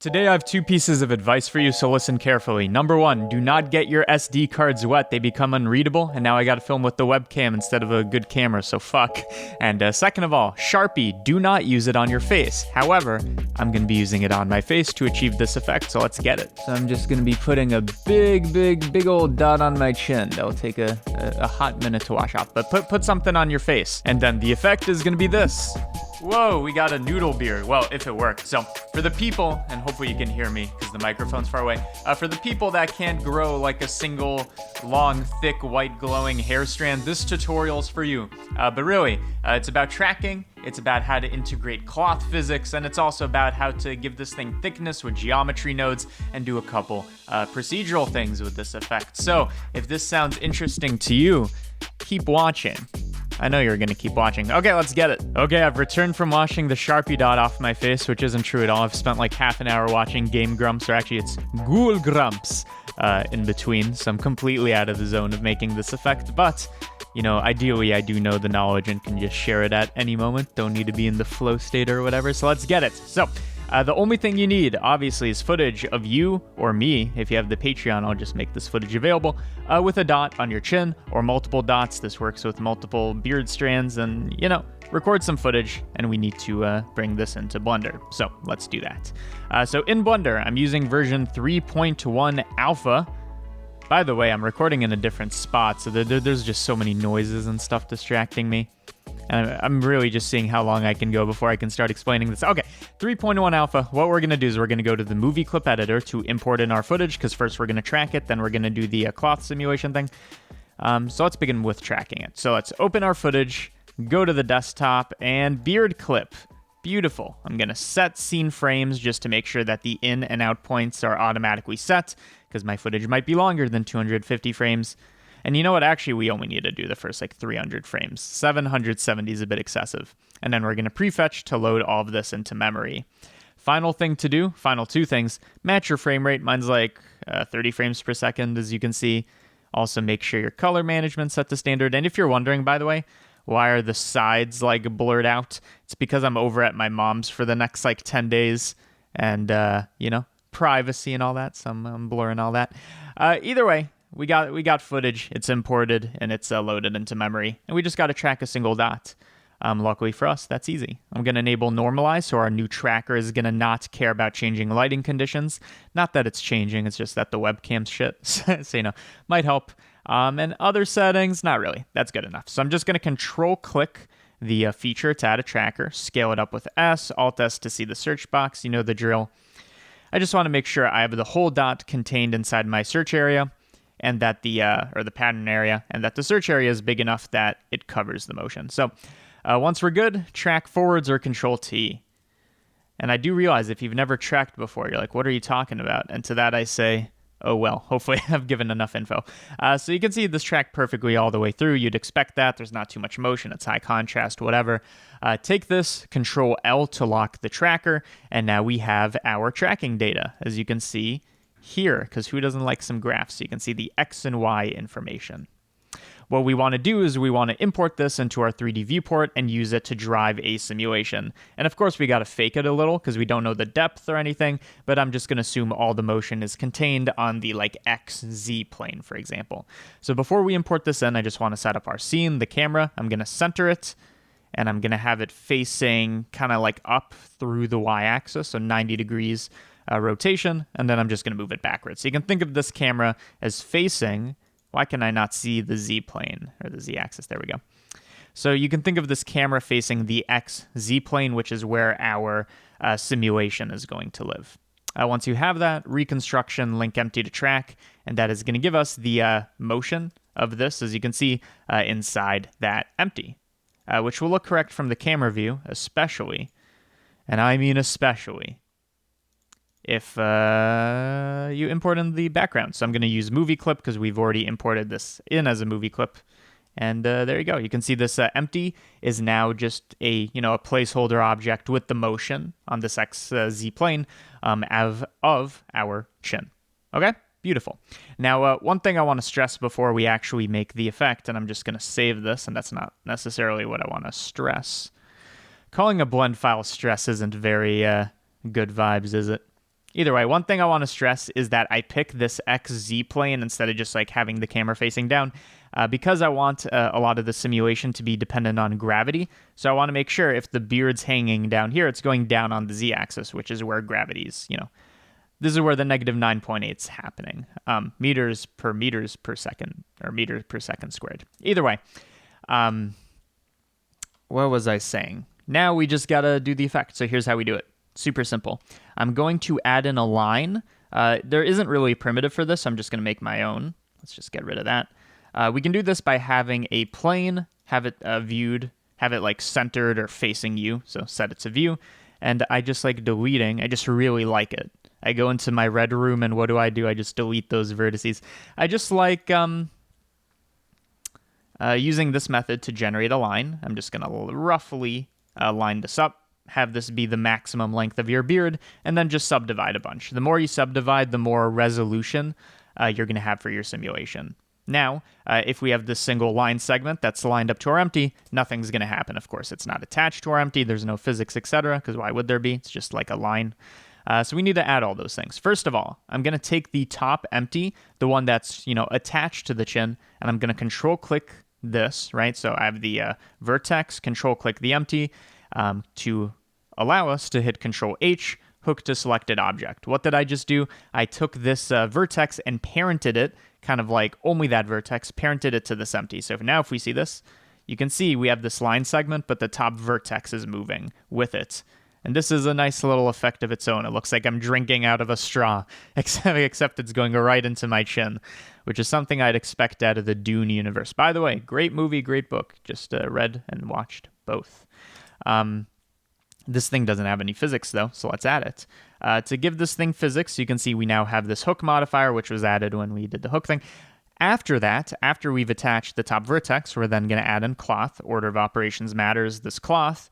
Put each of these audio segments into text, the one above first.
Today I have two pieces of advice for you, so listen carefully. Number one, do not get your SD cards wet. They become unreadable, and now I gotta film with the webcam instead of a good camera, so fuck. And second of all, Sharpie, do not use it on your face. However, I'm gonna be using it on my face to achieve this effect, so let's get it. So I'm just gonna be putting a big old dot on my chin. That'll take a hot minute to wash off, but put something on your face. And then the effect is gonna be this. Whoa, we got a noodle beard. Well, if it worked. So for the people, and hopefully you can hear me because the microphone's far away. For the people that can't grow like a single long, thick, white glowing hair strand, this tutorial's for you. But really, it's about tracking, it's about how to integrate cloth physics, and it's also about how to give this thing thickness with geometry nodes and do a couple procedural things with this effect. So if this sounds interesting to you, keep watching. I know you're gonna keep watching. Okay, let's get it. Okay, I've returned from washing the Sharpie dot off my face, which isn't true at all. I've spent like half an hour watching Game Grumps, or actually it's Ghoul Grumps in between, so I'm completely out of the zone of making this effect, but, you know, ideally I do know the knowledge and can just share it at any moment. Don't need to be in the flow state or whatever, so let's get it. So, the only thing you need, obviously, is footage of you or me. If you have the Patreon, I'll just make this footage available with a dot on your chin or multiple dots. This works with multiple beard strands and, you know, record some footage, and we need to bring this into Blender. So let's do that. So in Blender, I'm using version 3.1 alpha. By the way, I'm recording in a different spot, so there's just so many noises and stuff distracting me. And I'm really just seeing how long I can go before I can start explaining this. Okay, 3.1 alpha. What we're going to do is we're going to go to the movie clip editor to import in our footage, because first we're going to track it, then we're going to do the cloth simulation thing. So let's begin with tracking it. So let's open our footage, go to the desktop, and beard clip. Beautiful. I'm going to set scene frames just to make sure that the in and out points are automatically set, because my footage might be longer than 250 frames. And you know what? Actually, we only need to do the first like 300 frames. 770 is a bit excessive. And then we're going to prefetch to load all of this into memory. Final thing to do, final two things, match your frame rate. Mine's like 30 frames per second, as you can see. Also, make sure your color management's set to standard. And if you're wondering, by the way, why are the sides like blurred out? It's because I'm over at my mom's for the next like 10 days. And, you know, privacy and all that. So I'm blurring all that. Either way, we got footage, it's imported, and it's loaded into memory, and we just got to track a single dot. Luckily for us, that's easy. I'm going to enable normalize, so our new tracker is going to not care about changing lighting conditions. Not that it's changing, it's just that the webcam's shit, so you know, might help. And other settings, not really. That's good enough. So I'm just going to control-click the feature to add a tracker, scale it up with S, Alt-S to see the search box, you know the drill. I just want to make sure I have the whole dot contained inside my search area, and that the pattern area, and that the search area is big enough that it covers the motion. So once we're good, track forwards or Control-T. And I do realize if you've never tracked before, you're like, what are you talking about? And to that I say, oh well, hopefully I've given enough info. So you can see this tracked perfectly all the way through. You'd expect that. There's not too much motion. It's high contrast, whatever. Take this, Control-L to lock the tracker, and now we have our tracking data. As you can see here, because who doesn't like some graphs? So you can see the X and Y information. What we want to do is we want to import this into our 3D viewport and use it to drive a simulation. And of course, we got to fake it a little because we don't know the depth or anything, but I'm just going to assume all the motion is contained on the like XZ plane, for example. So before we import this in, I just want to set up our scene, the camera. I'm going to center it, and I'm going to have it facing kind of like up through the Y-axis, so 90 degrees rotation, and then I'm just going to move it backwards. So you can think of this camera as facing, why can I not see the Z plane, or the Z axis? There we go. So you can think of this camera facing the XZ plane, which is where our simulation is going to live. Once you have that, reconstruction, link empty to track, and that is going to give us the motion of this, as you can see, inside that empty, which will look correct from the camera view, especially, and I mean especially, if you import in the background. So I'm going to use movie clip because we've already imported this in as a movie clip. And there you go. You can see this empty is now just a placeholder object with the motion on this XZ plane of our chin. Okay, beautiful. Now, one thing I want to stress before we actually make the effect, and I'm just going to save this, and that's not necessarily what I want to stress. Calling a blend file stress isn't very good vibes, is it? Either way, one thing I want to stress is that I pick this XZ plane instead of just like having the camera facing down because I want a lot of the simulation to be dependent on gravity. So I want to make sure if the beard's hanging down here, it's going down on the Z axis, which is where gravity's, this is where the negative 9.8 is happening. Meters per second, or meters per second squared. Either way, what was I saying? Now we just got to do the effect. So here's how we do it. Super simple. I'm going to add in a line. There isn't really a primitive for this. So I'm just going to make my own. Let's just get rid of that. We can do this by having a plane, have it viewed, have it like centered or facing you. So set it to view. And I just like deleting. I just really like it. I go into my red room and what do? I just delete those vertices. I just like using this method to generate a line. I'm just going to roughly line this up. Have this be the maximum length of your beard, and then just subdivide a bunch. The more you subdivide, the more resolution you're going to have for your simulation. Now, if we have this single line segment that's lined up to our empty, nothing's going to happen. Of course, it's not attached to our empty. There's no physics, etc., because why would there be? It's just like a line. So we need to add all those things. First of all, I'm going to take the top empty, the one that's attached to the chin, and I'm going to control click this, right? So I have the vertex, control click the empty to allow us to hit Control H, hook to selected object. What did I just do? I took this vertex and parented it, kind of like only that vertex, parented it to this empty. So now if we see this, you can see we have this line segment, but the top vertex is moving with it. And this is a nice little effect of its own. It looks like I'm drinking out of a straw, except it's going right into my chin, which is something I'd expect out of the Dune universe. By the way, great movie, great book. Just read and watched both. This thing doesn't have any physics, though, so let's add it. To give this thing physics, you can see we now have this hook modifier, which was added when we did the hook thing. After that, after we've attached the top vertex, we're then going to add in cloth. Order of operations matters. This cloth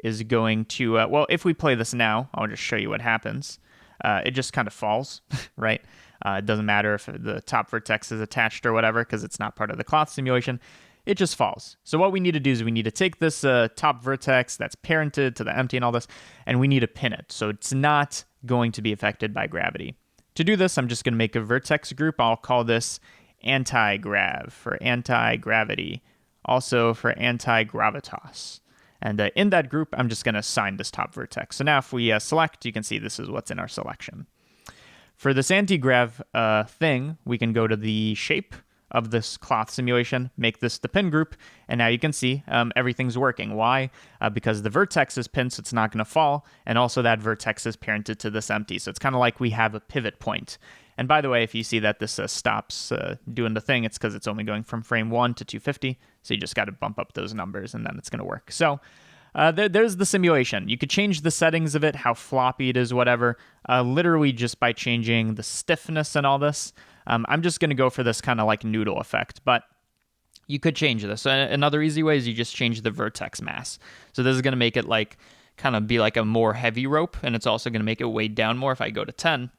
is going to, well, if we play this now, I'll just show you what happens. It just kind of falls, right? It doesn't matter if the top vertex is attached or whatever, because it's not part of the cloth simulation. It just falls. So what we need to do is we need to take this top vertex that's parented to the empty and all this, and we need to pin it. So it's not going to be affected by gravity. To do this, I'm just going to make a vertex group. I'll call this anti-grav for anti-gravity, also for anti-gravitas. And in that group, I'm just going to assign this top vertex. So now if we select, you can see this is what's in our selection. For this anti-grav thing, we can go to the shape of this cloth simulation, make this the pin group, and now you can see everything's working. Why? Because the vertex is pinned, so it's not going to fall, and also that vertex is parented to this empty, so it's kind of like we have a pivot point. And by the way, if you see that this stops doing the thing, it's because it's only going from frame 1 to 250, so you just got to bump up those numbers, and then it's going to work. So there's the simulation. You could change the settings of it, how floppy it is, whatever, literally just by changing the stiffness and all this. I'm just going to go for this kind of like noodle effect, but you could change this. Another easy way is you just change the vertex mass. So this is going to make it like kind of be like a more heavy rope, and it's also going to make it weigh down more. If I go to 10,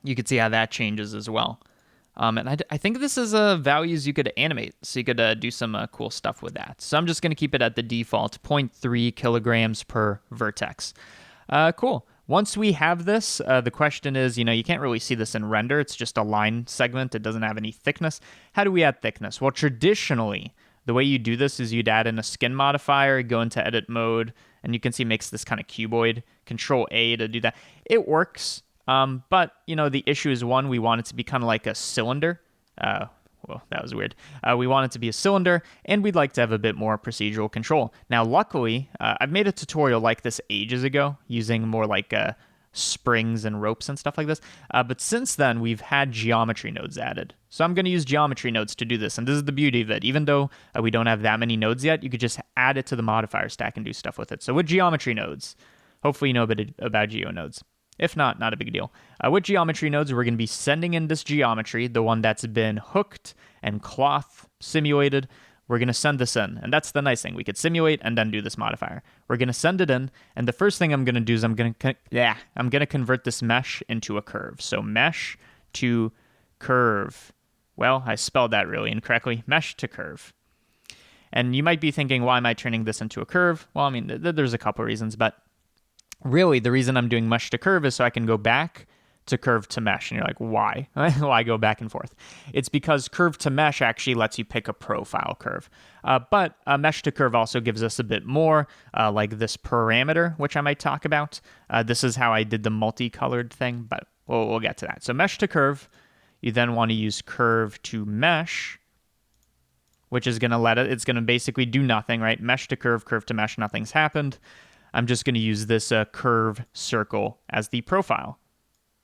you can see how that changes as well. And I think this is values you could animate, so you could do some cool stuff with that. So I'm just going to keep it at the default 0.3 kilograms per vertex. Cool. Once we have this, the question is, you can't really see this in render. It's just a line segment. It doesn't have any thickness. How do we add thickness? Well, traditionally, the way you do this is you'd add in a skin modifier, go into edit mode, and you can see it makes this kind of cuboid. Control A to do that. It works, but, the issue is, one, we want it to be kind of like a cylinder. Well, that was weird. We want it to be a cylinder, and we'd like to have a bit more procedural control. Now, luckily, I've made a tutorial like this ages ago, using more like springs and ropes and stuff like this. But since then, we've had geometry nodes added. So I'm going to use geometry nodes to do this, and this is the beauty of it. Even though we don't have that many nodes yet, you could just add it to the modifier stack and do stuff with it. So with geometry nodes, hopefully you know a bit about geonodes. If not, not a big deal. With geometry nodes, we're going to be sending in this geometry, the one that's been hooked and cloth simulated. We're going to send this in. And that's the nice thing. We could simulate and then do this modifier. We're going to send it in. And the first thing I'm going to do is I'm going to convert this mesh into a curve. So mesh to curve. Well, I spelled that really incorrectly. Mesh to curve. And you might be thinking, why am I turning this into a curve? Well, there's a couple reasons, but really, the reason I'm doing mesh to curve is so I can go back to curve to mesh. And you're like, why? Why go back and forth? It's because curve to mesh actually lets you pick a profile curve. But mesh to curve also gives us a bit more, like this parameter, which I might talk about. This is how I did the multicolored thing, but we'll get to that. So mesh to curve, you then want to use curve to mesh, which is going to it's going to basically do nothing, right? Mesh to curve, curve to mesh, nothing's happened. I'm just going to use this curve circle as the profile.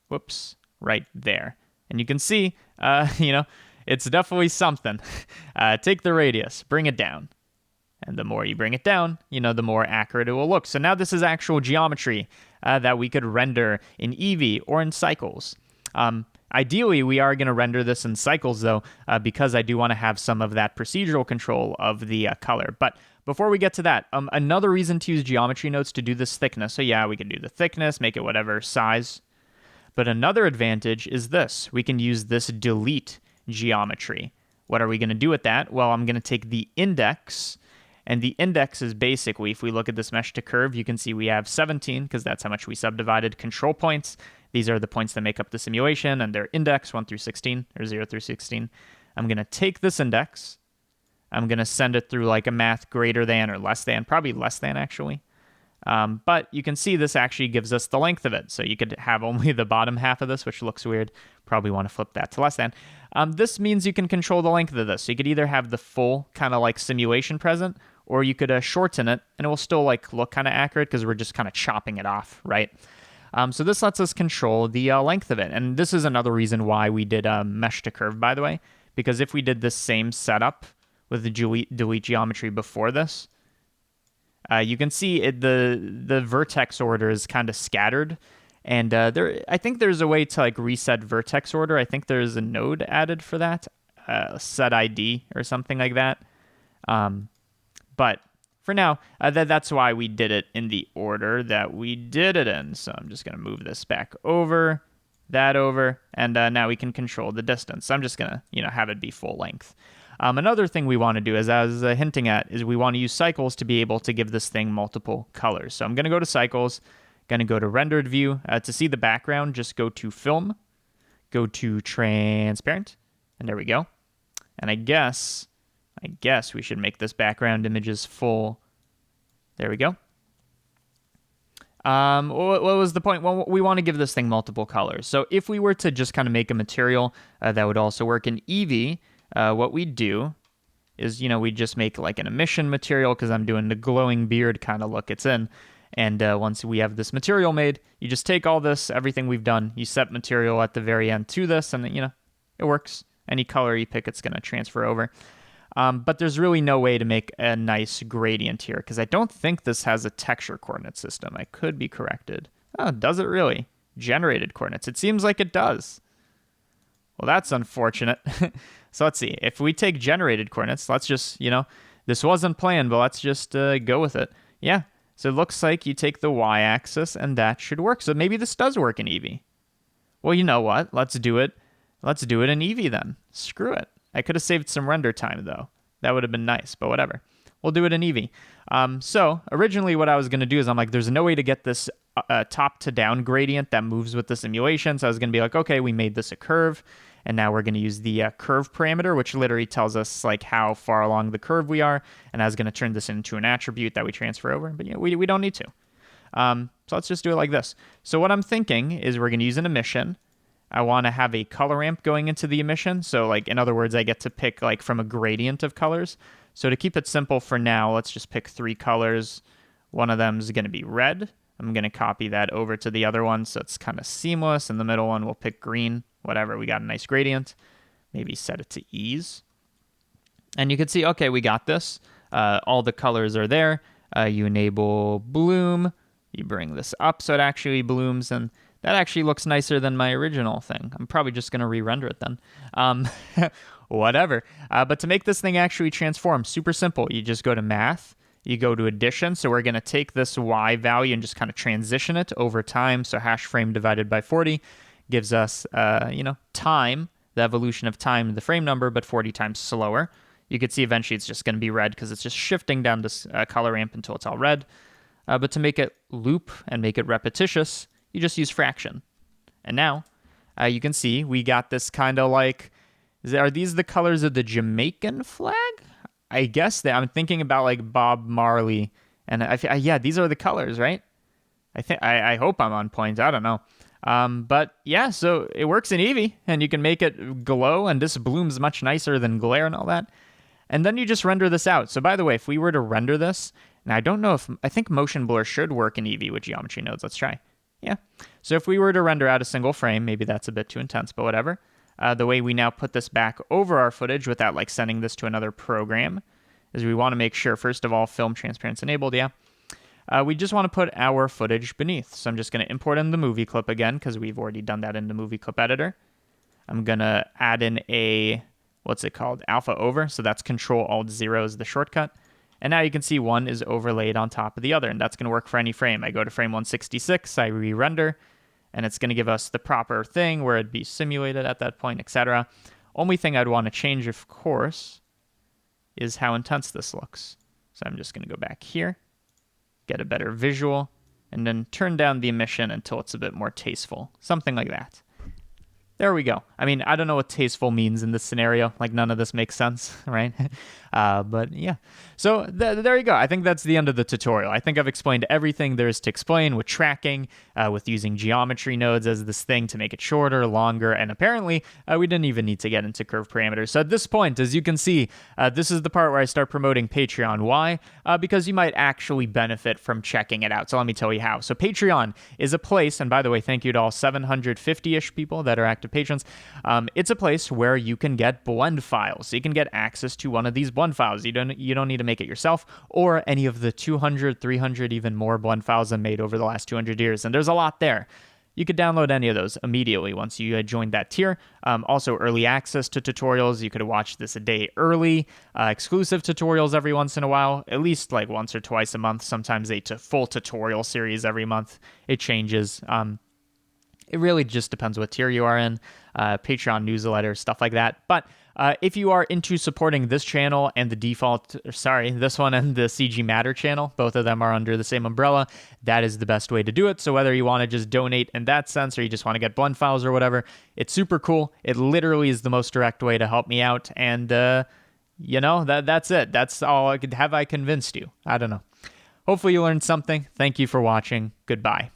Whoops, right there. And you can see, it's definitely something. Take the radius, bring it down. And the more you bring it down, the more accurate it will look. So now this is actual geometry that we could render in Eevee or in Cycles. Ideally, we are going to render this in Cycles, though, because I do want to have some of that procedural control of the color. But before we get to that, another reason to use geometry nodes to do this thickness. So yeah, we can do the thickness, make it whatever size. But another advantage is this. We can use this delete geometry. What are we going to do with that? Well, I'm going to take the index, and the index is basically, if we look at this mesh to curve, you can see we have 17, because that's how much we subdivided control points. These are the points that make up the simulation, and they're index 1 through 16, or 0 through 16. I'm going to take this index. I'm going to send it through like a math greater than or less than, probably less than actually. But you can see this actually gives us the length of it. So you could have only the bottom half of this, which looks weird. Probably want to flip that to less than. This means you can control the length of this. So you could either have the full kind of like simulation present, or you could shorten it, and it will still like look kind of accurate because we're just kind of chopping it off, right? So this lets us control the length of it. And this is another reason why we did mesh to curve, by the way, because if we did this same setup with the delete geometry before this, you can see the vertex order is kind of scattered, and I think there's a way to like reset vertex order. I think there's a node added for that, set ID or something like that. But for now, that's why we did it in the order that we did it in. So I'm just gonna move this back over, that over, and now we can control the distance. So I'm just gonna have it be full length. Another thing we want to do, as I was hinting at, is we want to use Cycles to be able to give this thing multiple colors. So I'm going to go to Cycles, going to go to Rendered View. To see the background, just go to Film, go to Transparent, and there we go. And I guess we should make this background images full. There we go. What was the point? Well, we want to give this thing multiple colors. So if we were to just kind of make a material that would also work in Eevee, what we do is, we just make like an emission material, because I'm doing the glowing beard kind of look it's in. And once we have this material made, you just take all this, everything we've done, you set material at the very end to this, and it works. Any color you pick, it's going to transfer over. But there's really no way to make a nice gradient here, because I don't think this has a texture coordinate system. I could be corrected. Oh, does it really? Generated coordinates. It seems like it does. Well, that's unfortunate. So let's see. If we take generated coordinates, let's just, this wasn't planned, but let's just go with it. Yeah. So it looks like you take the y-axis, and that should work. So maybe this does work in Eevee. Well, you know what? Let's do it. Let's do it in Eevee then. Screw it. I could have saved some render time, though. That would have been nice, but whatever. We'll do it in Eevee. So originally what I was going to do is I'm like, there's no way to get this top to down gradient that moves with the simulation. So I was going to be like, okay, we made this a curve. And now we're going to use the curve parameter, which literally tells us like how far along the curve we are. And I was going to turn this into an attribute that we transfer over. But we don't need to. So let's just do it like this. So what I'm thinking is we're going to use an emission. I want to have a color ramp going into the emission. So like, in other words, I get to pick like from a gradient of colors. So to keep it simple for now, let's just pick 3 colors. One of them is going to be red. I'm going to copy that over to the other one so it's kind of seamless. And the middle one, we'll pick green. Whatever, we got a nice gradient. Maybe set it to ease. And you can see, okay, we got this. All the colors are there. You enable bloom. You bring this up so it actually blooms. And that actually looks nicer than my original thing. I'm probably just going to re-render it then. Whatever. But to make this thing actually transform, super simple. You just go to math. You go to addition. So we're going to take this y value and just kind of transition it over time. So hash frame divided by 40 gives us, time, the evolution of time, the frame number, but 40 times slower. You can see eventually it's just going to be red because it's just shifting down this color ramp until it's all red. But to make it loop and make it repetitious, you just use fraction. And now you can see we got this kind of like, are these the colors of the Jamaican flag? I guess that I'm thinking about like Bob Marley, and yeah, these are the colors, right? I hope I'm on point. I don't know. But yeah, so it works in Eevee, and you can make it glow, and this blooms much nicer than glare and all that. And then you just render this out. So by the way, if we were to render this, and I don't know if, I think motion blur should work in Eevee with geometry nodes. Let's try. Yeah. So if we were to render out a single frame, maybe that's a bit too intense, but whatever. The way we now put this back over our footage without like sending this to another program is we want to make sure, first of all, film transparency enabled, yeah. We just want to put our footage beneath. So I'm just going to import in the movie clip again because we've already done that in the movie clip editor. I'm going to add in a, what's it called? Alpha over. So that's Control-Alt-0 is the shortcut. And now you can see one is overlaid on top of the other, and that's going to work for any frame. I go to frame 166, I re-render, and it's going to give us the proper thing where it'd be simulated at that point, etc. Only thing I'd want to change, of course, is how intense this looks. So I'm just going to go back here, get a better visual, and then turn down the emission until it's a bit more tasteful. Something like that. There we go. I mean, I don't know what tasteful means in this scenario. Like, none of this makes sense, right? But yeah. So there you go. I think that's the end of the tutorial. I think I've explained everything there is to explain with tracking, with using geometry nodes as this thing to make it shorter, longer, and apparently we didn't even need to get into curve parameters. So at this point, as you can see, this is the part where I start promoting Patreon. Why? Because you might actually benefit from checking it out. So let me tell you how. So Patreon is a place, and by the way, thank you to all 750-ish people that are active patrons. It's a place where you can get blend files. So you can get access to one of these blend files. You don't need to make it yourself, or any of the 200, 300, even more blend files I've made over the last 200 years. And there's a lot there. You could download any of those immediately once you joined that tier. Also, early access to tutorials. You could watch this a day early. Exclusive tutorials every once in a while, at least like once or twice a month. Sometimes a full tutorial series every month. It changes. It really just depends what tier you are in. Patreon newsletter, stuff like that. But if you are into supporting this channel and this one and the CG Matter channel, both of them are under the same umbrella, that is the best way to do it. So whether you want to just donate in that sense or you just want to get blend files or whatever, it's super cool. It literally is the most direct way to help me out. And, that's it. That's all. Have I convinced you? I don't know. Hopefully you learned something. Thank you for watching. Goodbye.